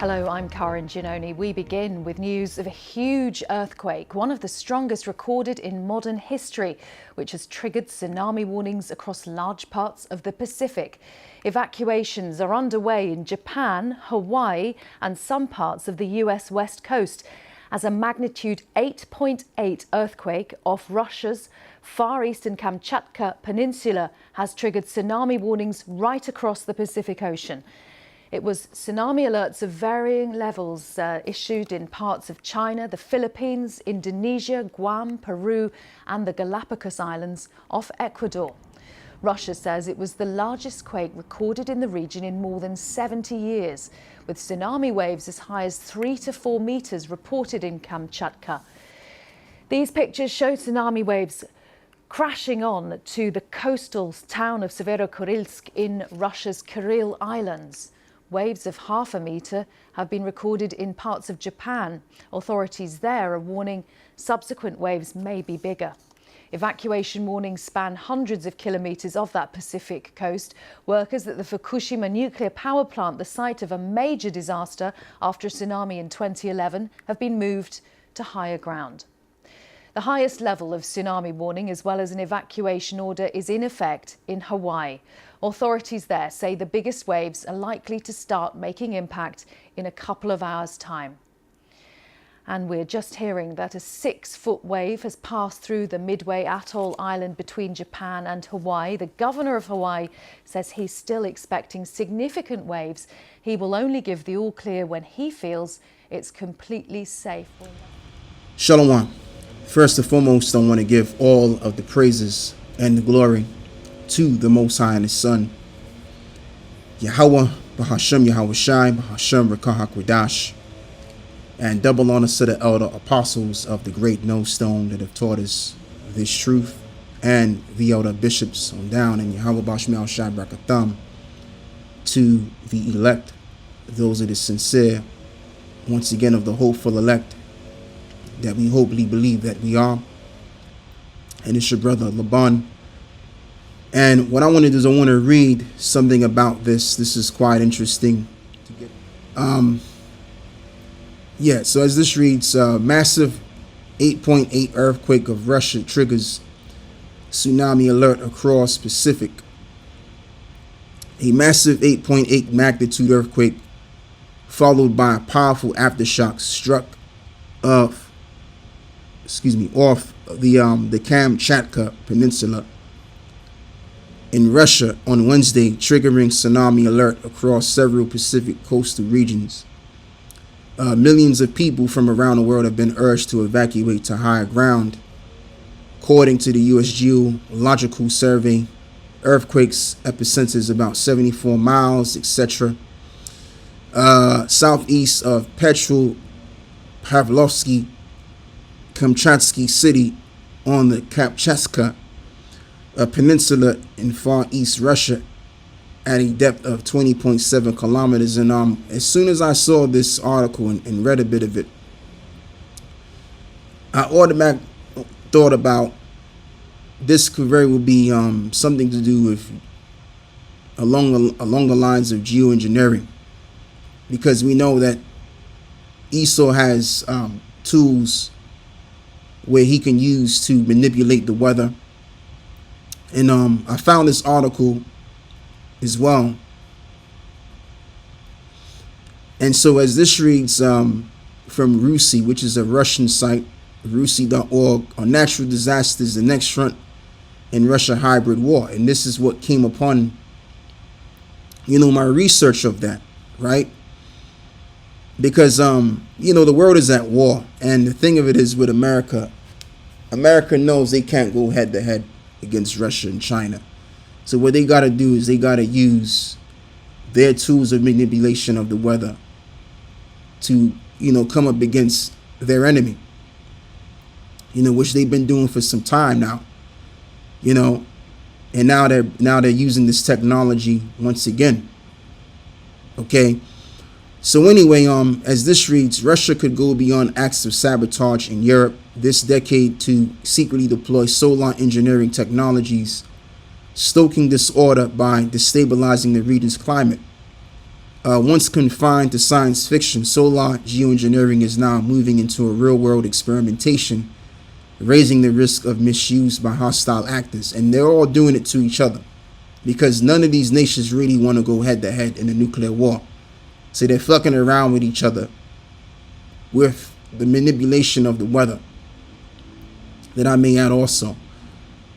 Hello, I'm Karen Giannoni. We begin with news of a huge earthquake, one of the strongest recorded in modern history, which has triggered tsunami warnings across large parts of the Pacific. Evacuations are underway in Japan, Hawaii, and some parts of the US West Coast as a magnitude 8.8 earthquake off Russia's far eastern Kamchatka Peninsula has triggered tsunami warnings right across the Pacific Ocean. It was tsunami alerts of varying levels issued in parts of China, the Philippines, Indonesia, Guam, Peru, and the Galapagos Islands off Ecuador. Russia says it was the largest quake recorded in the region in more than 70 years, with tsunami waves as high as 3 to 4 meters reported in Kamchatka. These pictures show tsunami waves crashing on to the coastal town of Severokurilsk in Russia's Kuril Islands. Waves of half a metre have been recorded in parts of Japan. Authorities there are warning subsequent waves may be bigger. Evacuation warnings span hundreds of kilometres of that Pacific coast. Workers at the Fukushima nuclear power plant, the site of a major disaster after a tsunami in 2011, have been moved to higher ground. The highest level of tsunami warning, as well as an evacuation order, is in effect in Hawaii. Authorities there say the biggest waves are likely to start making impact in a couple of hours' time. And we're just hearing that a 6-foot wave has passed through the Midway Atoll Island between Japan and Hawaii. The governor of Hawaii says he's still expecting significant waves. He will only give the all clear when he feels it's completely safe. Shalom. First and foremost, I want to give all of the praises and the glory to the Most High and His Son, Yahweh, Bahashem Yahweh Shai, Bahashem Rekah HaKodash, and double honor to the elder apostles of the great millstone that have taught us this truth, and the elder bishops on down, and Yahweh Bashmel Shai Brakatham, to the elect, those of the sincere, once again of the hopeful elect, that we hopefully believe that we are. And it's your brother Laban. And what I want to do is I want to read something about this. This is quite interesting. So as this reads, massive 8.8 earthquake of Russia triggers tsunami alert across Pacific. A massive 8.8 magnitude earthquake followed by a powerful aftershock struck off the Kamchatka Peninsula in Russia on Wednesday, triggering tsunami alert across several Pacific coastal regions. Millions of people from around the world have been urged to evacuate to higher ground. According to the U.S. Geological Survey, earthquakes epicenters about 74 miles, etc. Southeast of Petropavlovsky, Kamchatsky City on the Kamchatka Peninsula in far east Russia at a depth of 20.7 kilometers. And as soon as I saw this article and read a bit of it, I automatically thought about this could very well be something to do with along the lines of geoengineering, because we know that Esau has tools where he can use to manipulate the weather. And I found this article as well. And so as this reads from Rusi, which is a Russian site, rusi.org, on natural disasters, the next front in Russia hybrid war. And this is what came upon, my research of that, right? Because, the world is at war. And the thing of it is with America knows they can't go head to head against Russia and China. So what they got to do is they got to use their tools of manipulation of the weather to, come up against their enemy, which they've been doing for some time now, and now they're using this technology once again. Okay. So anyway, as this reads, Russia could go beyond acts of sabotage in Europe this decade to secretly deploy solar engineering technologies, stoking disorder by destabilizing the region's climate. Once confined to science fiction, solar geoengineering is now moving into a real-world experimentation, raising the risk of misuse by hostile actors. And they're all doing it to each other because none of these nations really want to go head-to-head in a nuclear war. So they're fucking around with each other with the manipulation of the weather. That I may add also.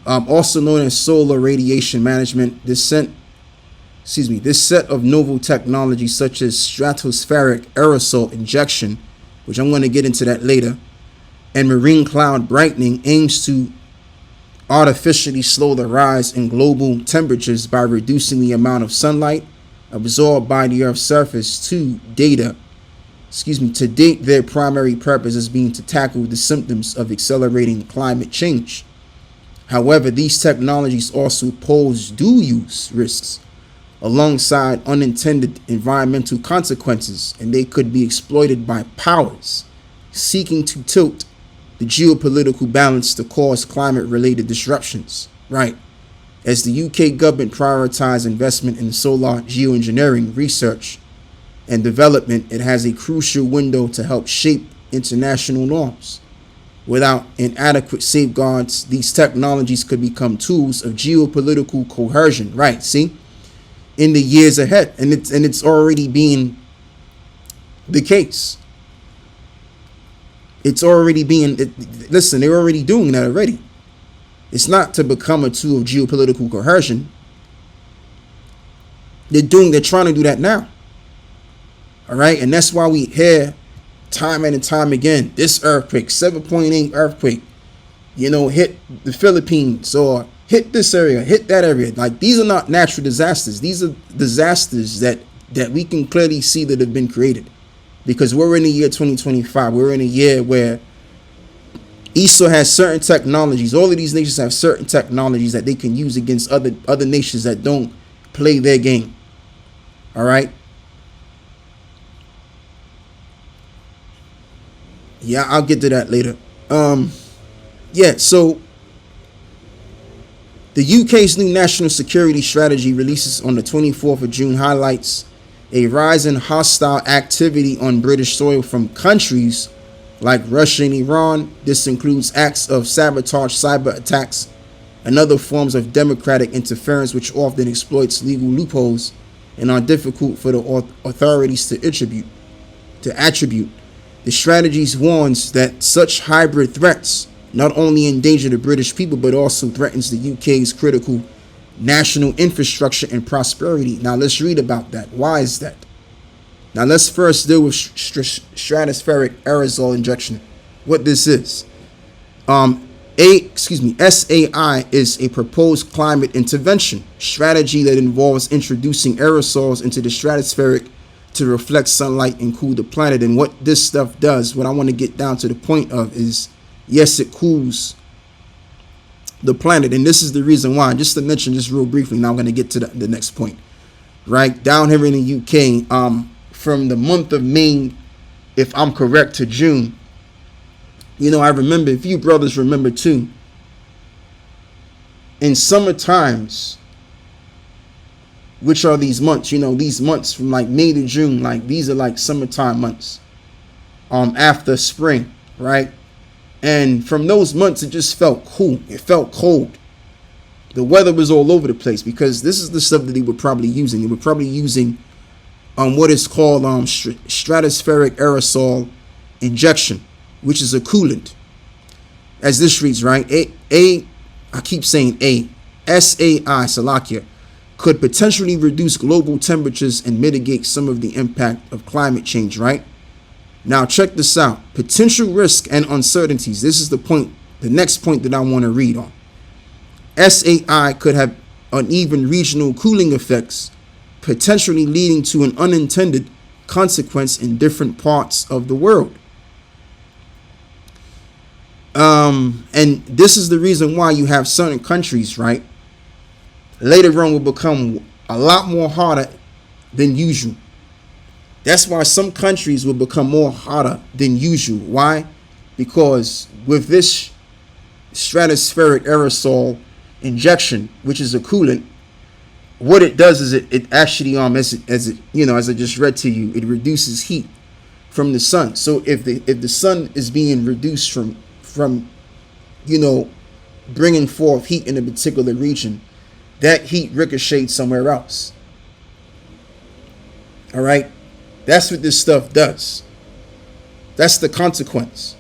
Also known as solar radiation management, this set of novel technologies such as stratospheric aerosol injection, which I'm going to get into that later, and marine cloud brightening aims to artificially slow the rise in global temperatures by reducing the amount of sunlight absorbed by the Earth's surface. To date, their primary purpose has been to tackle the symptoms of accelerating climate change. However, these technologies also pose dual use risks alongside unintended environmental consequences, and they could be exploited by powers seeking to tilt the geopolitical balance to cause climate-related disruptions. Right. As the UK government prioritizes investment in solar geoengineering research and development, it has a crucial window to help shape international norms. Without inadequate safeguards, these technologies could become tools of geopolitical coercion. Right. See? In the years ahead. And it's already being the case. It's already being, listen, they're already doing that already. It's not to become a tool of geopolitical coercion. They're trying to do that now. All right. And that's why we hear time and time again, this earthquake, 7.8 earthquake, hit the Philippines or hit this area, hit that area. Like, these are not natural disasters. These are disasters that we can clearly see that have been created. Because we're in the year 2025. We're in a year where Esau has certain technologies. All of these nations have certain technologies that they can use against other nations that don't play their game. All right. Yeah, I'll get to that later. So the UK's new national security strategy releases on the 24th of June highlights a rise in hostile activity on British soil from countries like Russia and Iran. This includes acts of sabotage, cyber attacks, and other forms of democratic interference which often exploits legal loopholes and are difficult for the authorities to attribute. The strategies warns that such hybrid threats not only endanger the British people but also threatens the UK's critical national infrastructure and prosperity. Now let's read about that. Why is that? Now let's first deal with stratospheric aerosol injection. What this is. SAI is a proposed climate intervention strategy that involves introducing aerosols into the stratospheric to reflect sunlight and cool the planet. And what this stuff does, what I want to get down to the point of is, yes, it cools the planet. And this is the reason why, just to mention just real briefly, now I'm going to get to the next point. Right, down here in the UK, from the month of May, if I'm correct, to June, I remember, if you brothers remember too, in summer times, which are these months, these months from like May to June, like these are like summertime months, after spring, right? And from those months, it just felt cool. It felt cold. The weather was all over the place because this is the stuff that they were probably using. They were probably using what is called stratospheric aerosol injection, which is a coolant. As this reads, right? I keep saying SAI, Salakia, could potentially reduce global temperatures and mitigate some of the impact of climate change, right? Now check this out. Potential risk and uncertainties. This is the next point that I want to read on. SAI could have uneven regional cooling effects, potentially leading to an unintended consequence in different parts of the world. And this is the reason why you have certain countries, right, later on will become a lot more harder than usual. That's why some countries will become more hotter than usual. Why? Because with this stratospheric aerosol injection, which is a coolant, what it does is it actually as it as I just read to you, it reduces heat from the sun. So if the sun is being reduced from bringing forth heat in a particular region, that heat ricochets somewhere else. All right, that's what this stuff does. That's the consequence.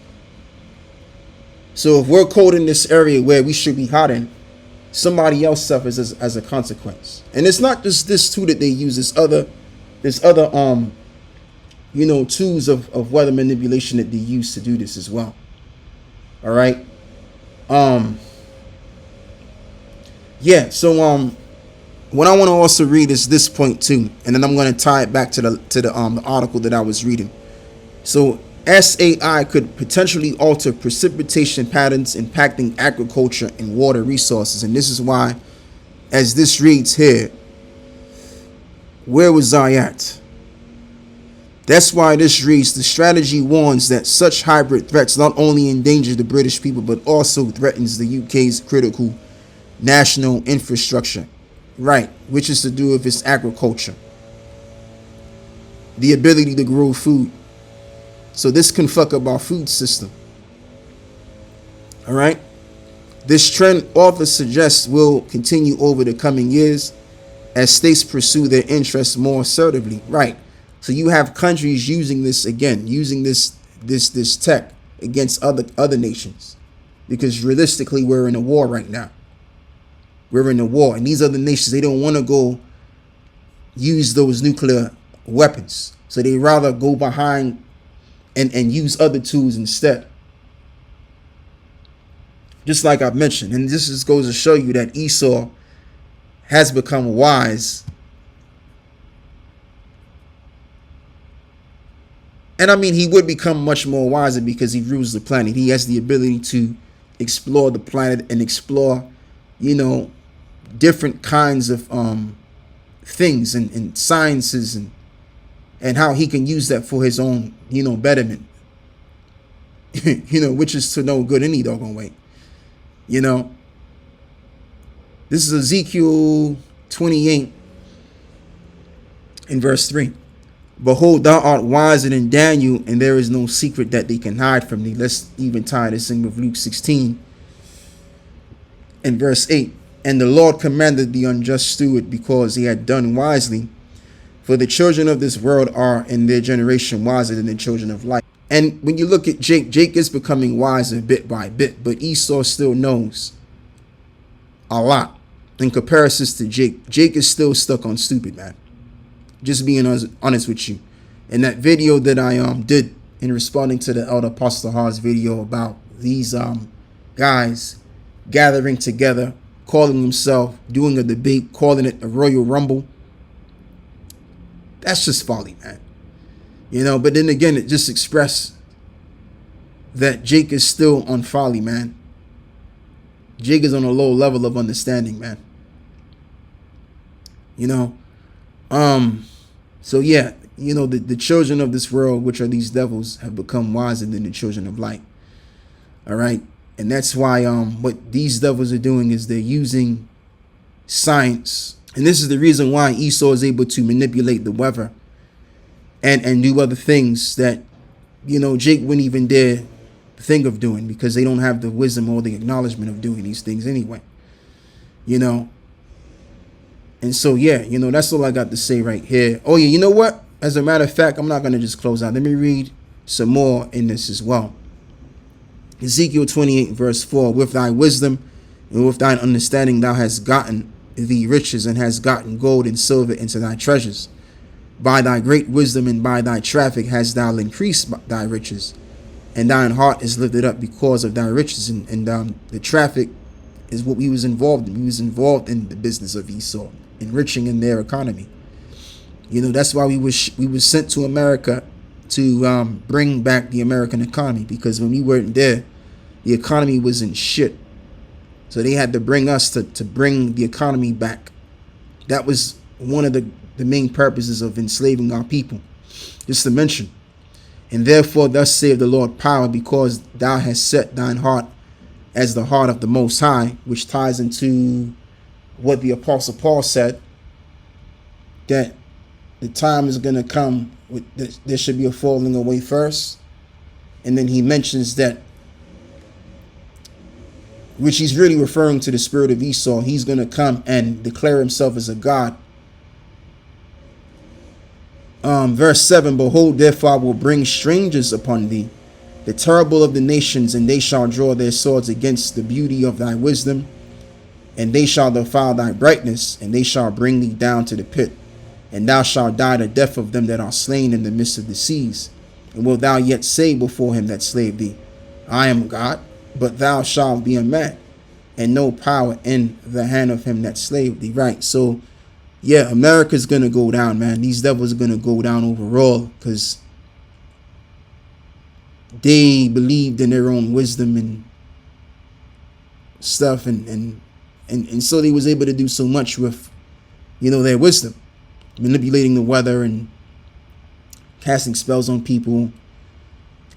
So if we're cold in this area where we should be hot in, somebody else suffers as a consequence. And it's not just this tool that they use. There's other tools of weather manipulation that they use to do this as well. All right. So what I want to also read is this point too, and then I'm going to tie it back to the article that I was reading. So SAI could potentially alter precipitation patterns impacting agriculture and water resources. And this is why, as this reads here, where was I at? That's why this reads, the strategy warns that such hybrid threats not only endanger the British people, but also threatens the UK's critical national infrastructure. Right, which is to do with its agriculture. The ability to grow food. So this can fuck up our food system. All right. This trend, author suggests, will continue over the coming years as states pursue their interests more assertively. Right. So you have countries using this again, using this tech against other nations, because realistically we're in a war right now. We're in a war, and these other nations, they don't want to go use those nuclear weapons, so they rather go behind and use other tools instead. Just like I've mentioned, and this just goes to show you that Esau has become wise. And I mean, he would become much more wiser because he rules the planet. He has the ability to explore the planet and explore, different kinds of things and sciences and how he can use that for his own, betterment. Which is to no good any doggone way. This is Ezekiel 28 in verse 3. Behold, thou art wiser than Daniel, and there is no secret that they can hide from thee. Let's even tie this in with Luke 16 in verse 8. And the Lord commanded the unjust steward, because he had done wisely. For the children of this world are in their generation wiser than the children of light. And when you look at Jake is becoming wiser bit by bit, but Esau still knows a lot in comparison to Jake. Jake is still stuck on stupid, man. Just being honest with you. And that video that I did in responding to the Elder Apostle Ha's video about these guys gathering together, calling themselves, doing a debate, calling it a Royal Rumble. That's just folly, man. But then again, it just expressed that Jake is still on folly, man. Jake is on a low level of understanding, man. So yeah, the children of this world, which are these devils, have become wiser than the children of light. All right. And that's why what these devils are doing is they're using science. And this is the reason why Esau is able to manipulate the weather and do other things that, Jake wouldn't even dare think of doing, because they don't have the wisdom or the acknowledgement of doing these things anyway. And so, yeah, that's all I got to say right here. Oh, yeah, you know what? As a matter of fact, I'm not going to just close out. Let me read some more in this as well. Ezekiel 28 verse 4, with thy wisdom and with thine understanding thou hast gotten thee riches, and hast gotten gold and silver into thy treasures. By thy great wisdom and by thy traffic hast thou increased thy riches, and thine heart is lifted up because of thy riches. And the traffic is what we was involved in. We was involved in the business of Esau, enriching in their economy. That's why we was sent to America to bring back the American economy, because when we weren't there, the economy was in shit. So they had to bring us to bring the economy back. That was one of the main purposes of enslaving our people, just to mention. And therefore, thus saith the Lord power, because thou hast set thine heart as the heart of the Most High, which ties into what the Apostle Paul said that the time is going to come with there should be a falling away first, and then he mentions that, which he's really referring to the spirit of Esau. He's going to come and declare himself as a god. Verse 7, behold, therefore I will bring strangers upon thee, the terrible of the nations, and they shall draw their swords against the beauty of thy wisdom, and they shall defile thy brightness, and they shall bring thee down to the pit, and thou shalt die the death of them that are slain in the midst of the seas. And wilt thou yet say before him that slaved thee, I am God? But thou shalt be a man, and no power in the hand of him that slaved thee. Right. So yeah, America's gonna go down, man. These devils are gonna go down overall, because they believed in their own wisdom and stuff, and so they was able to do so much with, their wisdom, manipulating the weather and casting spells on people,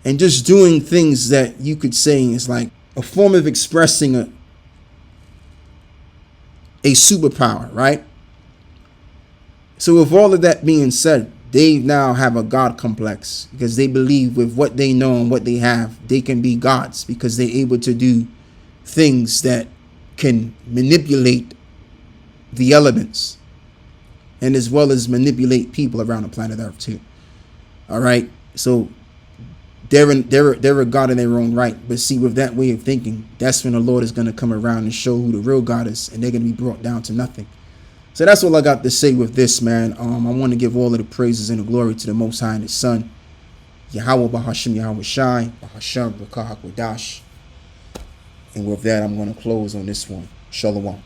and just doing things that you could say is like a form of expressing a superpower, right? So with all of that being said, they now have a God complex, because they believe with what they know and what they have, they can be gods, because they're able to do things that can manipulate the elements, and as well as manipulate people around the planet Earth too. All right. So they're a god in their own right. But see, with that way of thinking, that's when the Lord is going to come around and show who the real God is, and they're going to be brought down to nothing. So that's all I got to say with this, man. I want to give all of the praises and the glory to the Most High and His Son, Yahweh Bahashim Yahweh Shai, Bahasham B'Kah HaKodash. And with that, I'm going to close on this one. Shalom.